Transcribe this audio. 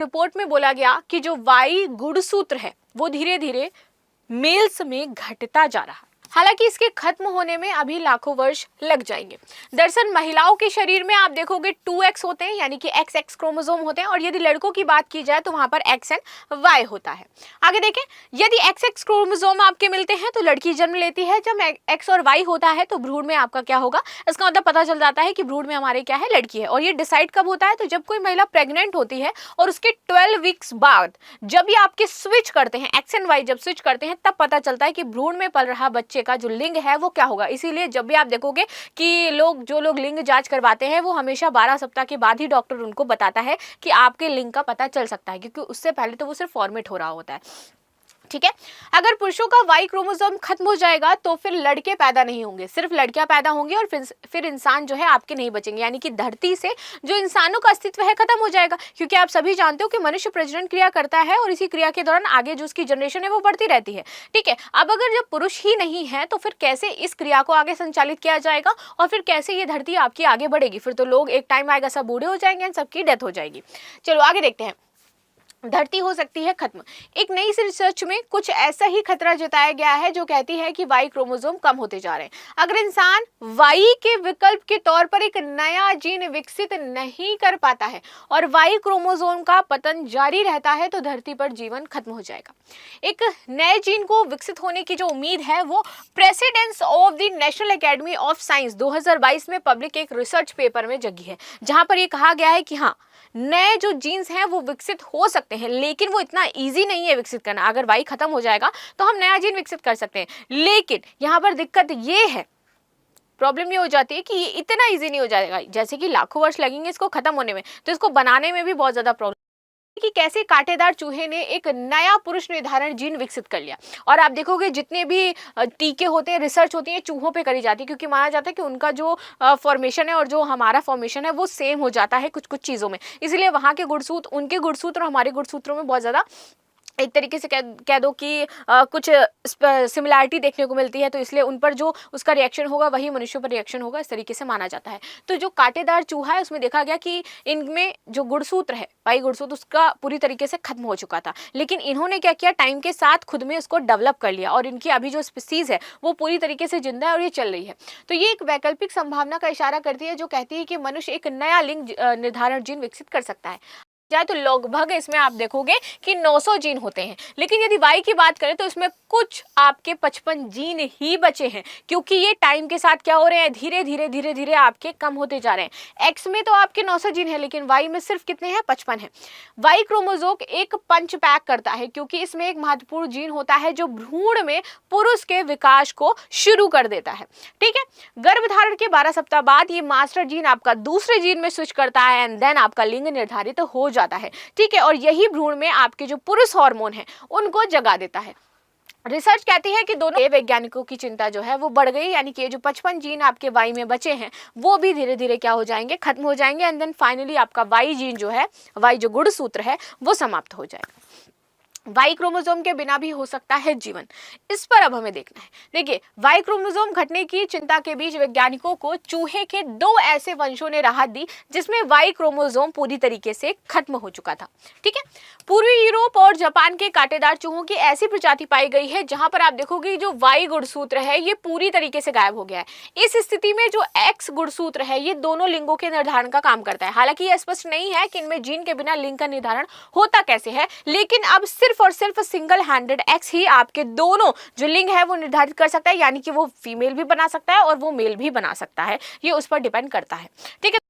Report में बोला गया कि जो वाई गुणसूत्र है वो धीरे धीरे मेल्स में घटता जा रहा है। हालांकि इसके खत्म होने में अभी लाखों वर्ष लग जाएंगे। दरअसल महिलाओं के शरीर में आप देखोगे 2x होते हैं, यानी कि XX क्रोमोसोम होते हैं, और यदि लड़कों की बात की जाए तो वहां पर X एंड Y होता है। आगे देखें, यदि XX क्रोमोसोम आपके मिलते हैं तो लड़की जन्म लेती है, जब X और Y होता है तो भ्रूण में आपका क्या होगा, इसका मतलब पता चल जाता है कि भ्रूण में हमारे क्या है, लड़की है। और ये डिसाइड कब होता है, तो जब कोई महिला प्रेग्नेंट होती है और उसके 12 वीक्स बाद जब ये आपके स्विच करते हैं, X एंड Y जब स्विच करते हैं, तब पता चलता है कि भ्रूण में पल रहा बच्चे का जो लिंग है वो क्या होगा। इसीलिए जब भी आप देखोगे कि जो लोग लिंग जांच करवाते हैं वो हमेशा 12 सप्ताह के बाद ही डॉक्टर उनको बताता है कि आपके लिंग का पता चल सकता है, क्योंकि उससे पहले तो वो सिर्फ फॉर्मेट हो रहा होता है। ठीक है, अगर पुरुषों का वाई क्रोमोसोम खत्म हो जाएगा तो फिर लड़के पैदा नहीं होंगे, सिर्फ लड़कियां पैदा होंगी, और फिर इंसान जो है आपके नहीं बचेंगे, यानी कि धरती से जो इंसानों का अस्तित्व है खत्म हो जाएगा। क्योंकि आप सभी जानते हो कि मनुष्य प्रजनन क्रिया करता है और इसी क्रिया के दौरान आगे जो उसकी जनरेशन है वो बढ़ती रहती है। ठीक है, अब अगर जब पुरुष ही नहीं है तो फिर कैसे इस क्रिया को आगे संचालित किया जाएगा, और फिर कैसे ये धरती आपकी आगे बढ़ेगी। फिर तो लोग एक टाइम आएगा सब बूढ़े हो जाएंगे और सबकी डेथ हो जाएगी। चलो आगे देखते हैं, धरती हो सकती है खत्म। एक नई रिसर्च में कुछ ऐसा ही खतरा जताया गया है जो कहती है कि वाई क्रोमोसोम कम होते जा रहे हैं। अगर इंसान वाई के विकल्प के तौर पर एक नया जीन विकसित नहीं कर पाता है और वाई क्रोमोसोम का पतन जारी रहता है तो धरती पर जीवन खत्म हो जाएगा। एक नए जीन को विकसित होने की जो उम्मीद है वो presidents of the National Academy of Science 2022 में पब्लिक एक रिसर्च पेपर में जगी है, जहां पर यह कहा गया है कि हाँ, नए जो जीन्स हैं वो विकसित हो सकते हैं, लेकिन वो इतना इजी नहीं है विकसित करना। अगर वाई खत्म हो जाएगा तो हम नया जीन विकसित कर सकते हैं, लेकिन यहाँ पर दिक्कत ये है, प्रॉब्लम ये हो जाती है कि ये इतना इजी नहीं हो जाएगा, जैसे कि लाखों वर्ष लगेंगे इसको खत्म होने में, तो इसको बनाने में भी बहुत ज्यादा प्रॉब्लम कि कैसे कांटेदार चूहे ने एक नया पुरुष निर्धारण जीन विकसित कर लिया। और आप देखोगे जितने भी टीके होते हैं, रिसर्च होती है, चूहों पे करी जाती है, क्योंकि माना जाता है कि उनका जो फॉर्मेशन है और जो हमारा फॉर्मेशन है वो सेम हो जाता है कुछ कुछ चीज़ों में। इसलिए वहाँ के गुणसूत्र, उनके गुणसूत्र और हमारे गुणसूत्रों में बहुत ज़्यादा एक तरीके से कह दो कि कुछ सिमिलैरिटी देखने को मिलती है, तो इसलिए उन पर जो उसका रिएक्शन होगा वही मनुष्यों पर रिएक्शन होगा, इस तरीके से माना जाता है। तो जो कांटेदार चूहा है उसमें देखा गया कि इनमें जो गुणसूत्र है, वाई गुणसूत्र, उसका पूरी तरीके से खत्म हो चुका था, लेकिन इन्होंने क्या किया, टाइम के साथ खुद में उसको डेवलप कर लिया और इनकी अभी जो स्पीसीज है वो पूरी तरीके से जिंदा है और ये चल रही है। तो ये एक वैकल्पिक संभावना का इशारा करती है जो कहती है कि मनुष्य एक नया लिंग निर्धारण जीन विकसित कर सकता है। जाए तो लगभग इसमें आप देखोगे कि 900 जीन होते हैं, लेकिन यदि वाई की बात करें तो इसमें कुछ आपके 55 जीन ही बचे हैं, क्योंकि ये टाइम के साथ क्या हो रहे हैं, धीरे धीरे आपके कम होते जा रहे हैं। एक्स में तो आपके 900 जीन है, लेकिन वाई में सिर्फ कितने हैं, 55 है। वाई क्रोमोसोम एक पंच पैक करता है, क्योंकि इसमें एक महत्वपूर्ण जीन होता है जो भ्रूण में पुरुष के विकास को शुरू कर देता है। ठीक है, गर्भधारण के 12 सप्ताह बाद ये मास्टर जीन आपका दूसरे जीन में स्विच करता है एंड देन आपका लिंग निर्धारित हो जाता है। ठीक है, और यही भ्रूण में आपके जो पुरुष हार्मोन है उनको जगा देता है। रिसर्च कहती है कि दोनों वैज्ञानिकों की चिंता जो है वो बढ़ गई, यानी कि ये जो 55 जीन आपके वाई में बचे हैं वो भी धीरे धीरे क्या हो जाएंगे, खत्म हो जाएंगे, एंड देन फाइनली आपका वाई जीन जो है, वाई जो गुणसूत्र है वो समाप्त हो जाएगा। वाई क्रोमोसोम के बिना भी हो सकता है जीवन, इस पर अब हमें देखना है। देखिए, वाई क्रोमोसोम घटने की चिंता के बीच वैज्ञानिकों को चूहे के 2 ऐसे वंशों ने राहत दी जिसमें वाई क्रोमोसोम पूरी तरीके से खत्म हो चुका था। ठीक है, पूर्वी यूरोप और जापान के कांटेदार चूहों की ऐसी प्रजाति पाई गई है जहां पर आप देखोगे जो वाई गुणसूत्र है ये पूरी तरीके से गायब हो गया है। इस स्थिति में जो एक्स गुणसूत्र है ये दोनों लिंगों के निर्धारण का काम करता है। हालांकि यह स्पष्ट नहीं है कि इनमें जीन के बिना लिंग का निर्धारण होता कैसे है, लेकिन अब सिर्फ और सिर्फ सिंगल हैंडेड एक्स ही आपके दोनों जो लिंग है वो निर्धारित कर सकता है, यानी कि वो फीमेल भी बना सकता है और वो मेल भी बना सकता है, ये उस पर डिपेंड करता है। ठीक है।